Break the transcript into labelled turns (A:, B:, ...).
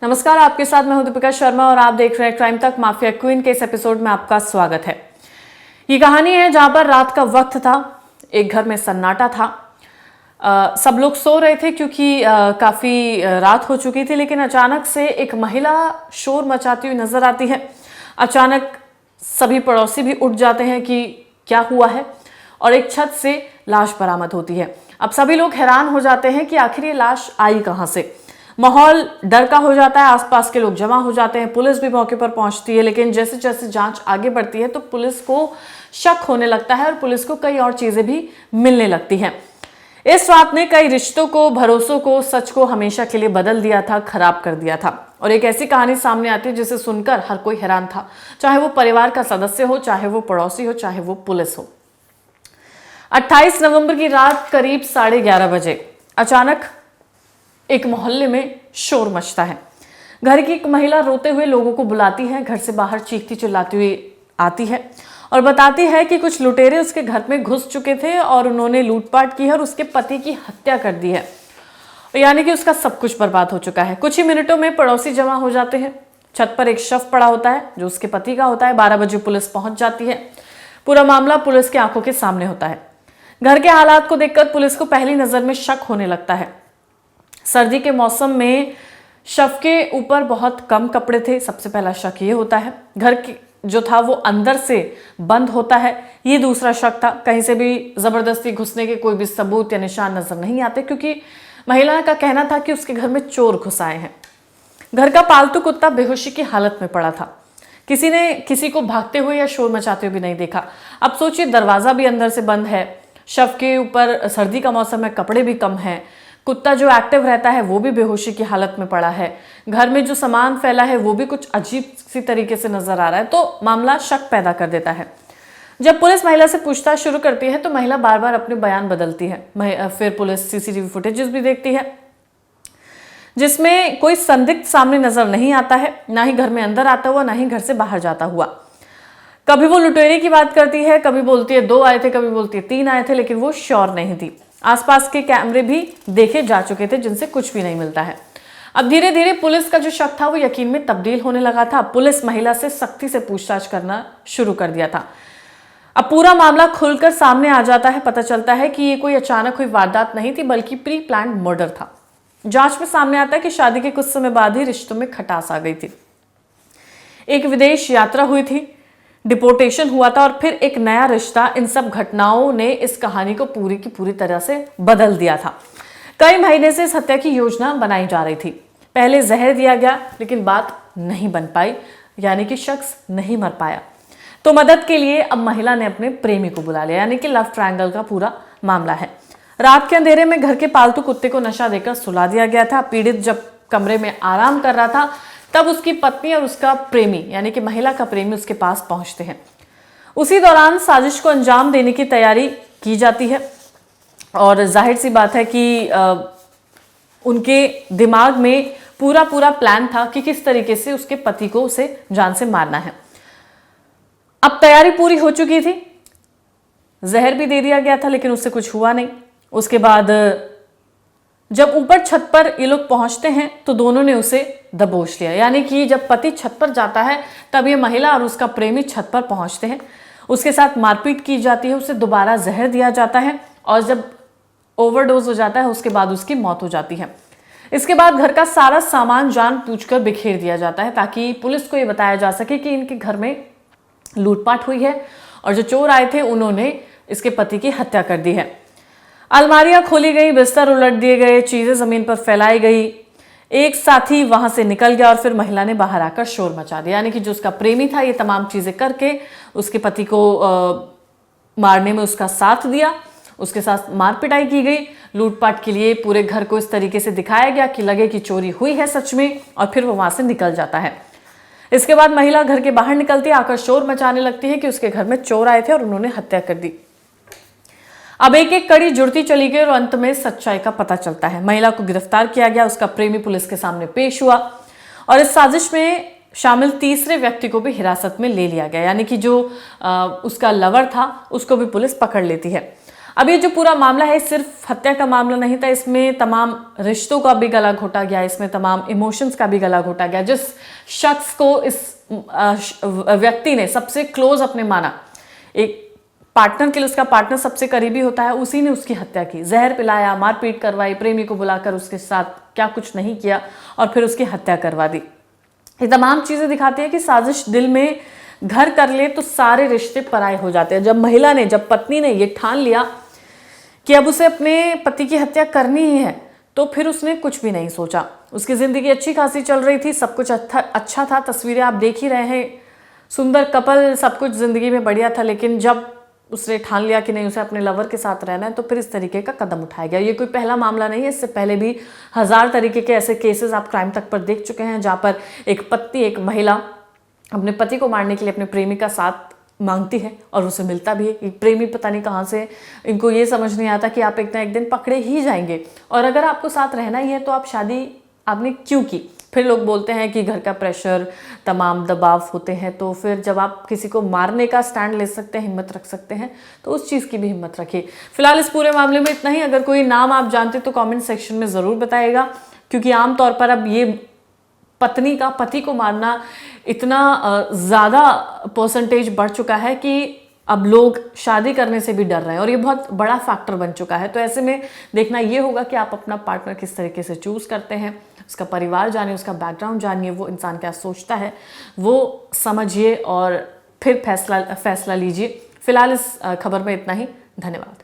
A: नमस्कार, आपके साथ मैं हूं दीपिका शर्मा और आप देख रहे हैं क्राइम तक माफिया क्वीन के इस एपिसोड में आपका स्वागत है। ये कहानी है जहां पर रात का वक्त था, एक घर में सन्नाटा था। सब लोग सो रहे थे क्योंकि काफी रात हो चुकी थी, लेकिन अचानक से एक महिला शोर मचाती हुई नजर आती है। अचानक सभी पड़ोसी भी उठ जाते हैं कि क्या हुआ है, और एक छत से लाश बरामद होती है। अब सभी लोग हैरान हो जाते हैं कि आखिर ये लाश आई कहां से। माहौल डर का हो जाता है, आसपास के लोग जमा हो जाते हैं, पुलिस भी मौके पर पहुंचती है। लेकिन जैसे जैसे जांच आगे बढ़ती है तो पुलिस को शक होने लगता है और पुलिस को कई और चीजें भी मिलने लगती हैं। इस रात ने कई रिश्तों को, भरोसों को, सच को हमेशा के लिए बदल दिया था, खराब कर दिया था। और एक ऐसी कहानी सामने आती है जिसे सुनकर हर कोई हैरान था, चाहे वो परिवार का सदस्य हो, चाहे वो पड़ोसी हो, चाहे वो पुलिस हो। 28 नवंबर की रात करीब 11:30 बजे अचानक एक मोहल्ले में शोर मचता है। घर की एक महिला रोते हुए लोगों को बुलाती है, घर से बाहर चीखती चिल्लाती हुई आती है और बताती है कि कुछ लुटेरे उसके घर में घुस चुके थे और उन्होंने लूटपाट की है और उसके पति की हत्या कर दी है, यानी कि उसका सब कुछ बर्बाद हो चुका है। कुछ ही मिनटों में पड़ोसी जमा हो जाते हैं। छत पर एक शव पड़ा होता है जो उसके पति का होता है। 12 बजे पुलिस पहुंच जाती है। पूरा मामला पुलिस की आंखों के सामने होता है। घर के हालात को देखकर पुलिस को पहली नजर में शक होने लगता है। सर्दी के मौसम में शव के ऊपर बहुत कम कपड़े थे, सबसे पहला शक ये होता है। घर जो था वो अंदर से बंद होता है, ये दूसरा शक था। कहीं से भी जबरदस्ती घुसने के कोई भी सबूत या निशान नजर नहीं आते, क्योंकि महिला का कहना था कि उसके घर में चोर घुस आए हैं। घर का पालतू कुत्ता बेहोशी की हालत में पड़ा था। किसी ने किसी को भागते हुए या शोर मचाते हुए भी नहीं देखा। अब सोचिए, दरवाजा भी अंदर से बंद है, शव के ऊपर सर्दी का मौसम है, कपड़े भी कम हैं, कुत्ता जो एक्टिव रहता है वो भी बेहोशी की हालत में पड़ा है, घर में जो सामान फैला है वो भी कुछ अजीब सी तरीके से नजर आ रहा है। तो मामला शक पैदा कर देता है। जब पुलिस महिला से पूछताछ शुरू करती है तो महिला बार बार अपने बयान बदलती है। फिर पुलिस सीसीटीवी फुटेजेस भी देखती है जिसमें कोई संदिग्ध सामने नजर नहीं आता है, ना ही घर में अंदर आता हुआ, ना ही घर से बाहर जाता हुआ। कभी वो लुटेरे की बात करती है, कभी बोलती है 2 आए थे, कभी बोलती है 3 आए थे, लेकिन वो श्योर नहीं थी। आसपास के कैमरे भी देखे जा चुके थे जिनसे कुछ भी नहीं मिलता है। अब धीरे धीरे पुलिस का जो शक था वो यकीन में तब्दील होने लगा था। पुलिस महिला से सख्ती से पूछताछ करना शुरू कर दिया था। अब पूरा मामला खुलकर सामने आ जाता है। पता चलता है कि ये कोई अचानक हुई वारदात नहीं थी, बल्कि प्री प्लान्ड मर्डर था। जांच में सामने आता है कि शादी के कुछ समय बाद ही रिश्तों में खटास आ गई थी। एक विदेश यात्रा हुई थी, डिपोर्टेशन हुआ था और फिर एक नया रिश्ता। इन सब घटनाओं ने इस कहानी को पूरी की पूरी तरह से बदल दिया था। कई महीने से इस हत्या की योजना बनाई जा रही थी। पहले जहर दिया गया, लेकिन बात नहीं बन पाई, यानी कि शख्स नहीं मर पाया। तो मदद के लिए अब महिला ने अपने प्रेमी को बुला लिया, यानी कि लव ट्रायंगल का पूरा मामला है। रात के अंधेरे में घर के पालतू कुत्ते को नशा देकर सुला दिया गया था। पीड़ित जब कमरे में आराम कर रहा था तब उसकी पत्नी और उसका प्रेमी, यानी कि महिला का प्रेमी, उसके पास पहुंचते हैं। उसी दौरान साजिश को अंजाम देने की तैयारी की जाती है और जाहिर सी बात है कि उनके दिमाग में पूरा प्लान था कि किस तरीके से उसके पति को उसे जान से मारना है। अब तैयारी पूरी हो चुकी थी, जहर भी दे दिया गया था, लेकिन उससे कुछ हुआ नहीं। उसके बाद जब ऊपर छत पर ये लोग पहुंचते हैं तो दोनों ने उसे दबोच लिया, यानी कि जब पति छत पर जाता है तब ये महिला और उसका प्रेमी छत पर पहुंचते हैं। उसके साथ मारपीट की जाती है, उसे दोबारा जहर दिया जाता है और जब ओवरडोज हो जाता है उसके बाद उसकी मौत हो जाती है। इसके बाद घर का सारा सामान जानबूझकर बिखेर दिया जाता है ताकि पुलिस को ये बताया जा सके कि इनके घर में लूटपाट हुई है और जो चोर आए थे उन्होंने इसके पति की हत्या कर दी है। अलमारियां खोली गई, बिस्तर उलट दिए गए, चीजें जमीन पर फैलाई गई। एक साथी वहां से निकल गया और फिर महिला ने बाहर आकर शोर मचा दिया, यानी कि जो उसका प्रेमी था ये तमाम चीजें करके उसके पति को मारने में उसका साथ दिया। उसके साथ मार पिटाई की गई। लूटपाट के लिए पूरे घर को इस तरीके से दिखाया गया कि लगे कि चोरी हुई है सच में, और फिर वो वहां से निकल जाता है। इसके बाद महिला घर के बाहर निकलती है, आकर शोर मचाने लगती है कि उसके घर में चोर आए थे और उन्होंने हत्या कर दी। अब एक एक कड़ी जुड़ती चली गई और अंत में सच्चाई का पता चलता है। महिला को गिरफ्तार किया गया, उसका प्रेमी पुलिस के सामने पेश हुआ और इस साजिश में शामिल तीसरे व्यक्ति को भी हिरासत में ले लिया गया, यानी कि जो उसका लवर था उसको भी पुलिस पकड़ लेती है। अब ये जो पूरा मामला है सिर्फ हत्या का मामला नहीं था, इसमें तमाम रिश्तों का भी गला घोटा गया, इसमें तमाम इमोशंस का भी गला घोटा गया। जिस शख्स को इस व्यक्ति ने सबसे क्लोज अपने माना, एक पार्टनर के लिए उसका पार्टनर सबसे करीबी होता है, उसी ने उसकी हत्या की, जहर पिलाया, मारपीट करवाई, प्रेमी को बुलाकर उसके साथ क्या कुछ नहीं किया और फिर उसकी हत्या करवा दी। ये तमाम चीजें दिखाती है कि साजिश दिल में घर कर ले तो सारे रिश्ते पराये हो जाते हैं। जब पत्नी ने ये ठान लिया कि अब उसे अपने पति की हत्या करनी ही है, तो फिर उसने कुछ भी नहीं सोचा। उसकी जिंदगी अच्छी खासी चल रही थी, सब कुछ अच्छा था, तस्वीरें आप देख ही रहे हैं, सुंदर कपल, सब कुछ जिंदगी में बढ़िया था। लेकिन जब उसने ठान लिया कि नहीं, उसे अपने लवर के साथ रहना है, तो फिर इस तरीके का कदम उठाया गया। ये कोई पहला मामला नहीं है, इससे पहले भी 1000 तरीके के ऐसे केसेस आप क्राइम तक पर देख चुके हैं, जहां पर एक पत्नी, एक महिला अपने पति को मारने के लिए अपने प्रेमी का साथ मांगती है और उसे मिलता भी है। प्रेमी पता नहीं कहाँ से, इनको ये समझ नहीं आता कि आप एक ना एक दिन पकड़े ही जाएंगे, और अगर आपको साथ रहना ही है तो आप शादी आपने क्यों की। फिर लोग बोलते हैं कि घर का प्रेशर, तमाम दबाव होते हैं, तो फिर जब आप किसी को मारने का स्टैंड ले सकते हैं, हिम्मत रख सकते हैं, तो उस चीज़ की भी हिम्मत रखिए। फिलहाल इस पूरे मामले में इतना ही। अगर कोई नाम आप जानते तो कमेंट सेक्शन में ज़रूर बताइएगा, क्योंकि आमतौर पर अब ये पत्नी का पति को मारना इतना ज़्यादा परसेंटेज बढ़ चुका है कि अब लोग शादी करने से भी डर रहे हैं, और ये बहुत बड़ा फैक्टर बन चुका है। तो ऐसे में देखना ये होगा कि आप अपना पार्टनर किस तरीके से चूज़ करते हैं, उसका परिवार जानिए, उसका बैकग्राउंड जानिए, वो इंसान क्या सोचता है वो समझिए और फिर फैसला लीजिए। फिलहाल इस खबर में इतना ही। धन्यवाद।